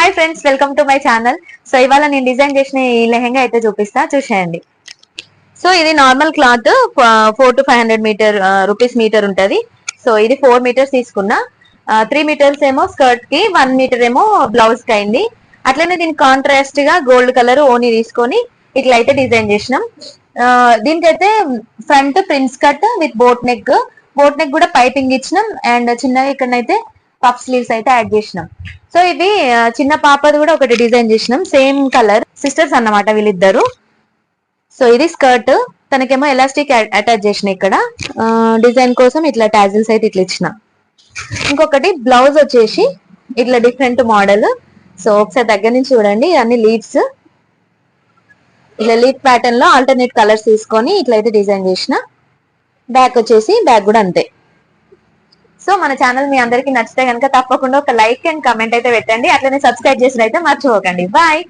Hi friends, welcome to my channel. So ఇవాళ నేను design చేసిన ఈ లెహెంగా అయితే చూపిస్తా, చూసేయండి. సో ఇది normal cloth 4 to 500 rupees meter ఉంటది. సో ఇది 4 మీటర్స్ తీసుకున్నా. 3 మీటర్స్ ఏమో స్కర్ట్ కి, 1 మీటర్ ఏమో బ్లౌజ్ కి అయింది. అట్లనే దీనికి కాంట్రాస్ట్ గా గోల్డ్ కలర్ ఓని తీసుకొని ఇట్లా అయితే డిజైన్ చేసినాం. దీనికైతే front prince cut with boat neck కూడా పైపింగ్ ఇచ్చినాం. అండ్ చిన్నగా ఇక్కడనైతే పఫ్ స్లీవ్స్ అయితే యాడ్ చేసినాం. సో ఇది చిన్న పాపది కూడా ఒకటి డిజైన్ చేసినాం, సేమ్ కలర్, సిస్టర్స్ అన్నమాట వీళ్ళిద్దరు. సో ఇది స్కర్ట్, తనకేమో ఎలాస్టిక్ అటాచ్ చేసిన ఇక్కడ డిజైన్ కోసం ఇట్లా టాజిల్స్ అయితే ఇట్లా ఇచ్చిన. ఇంకొకటి బ్లౌజ్ వచ్చేసి ఇట్లా డిఫరెంట్ మోడల్. సో ఒకసారి దగ్గర నుంచి చూడండి, అన్ని లీవ్స్ ఇట్లా లీఫ్ ప్యాటర్న్ లో ఆల్టర్నేట్ కలర్స్ తీసుకొని ఇట్లయితే డిజైన్ చేసిన. బ్యాక్ వచ్చేసి బ్యాక్ కూడా అంతే. సో మన ఛానల్ మీ అందరికి నచ్చితే కనుక తప్పకుండా ఒక లైక్ అండ్ కమెంట్ అయితే పెట్టండి. అట్లనే సబ్స్క్రైబ్ చేసి అయితే మర్చిపోకండి. బాయ్.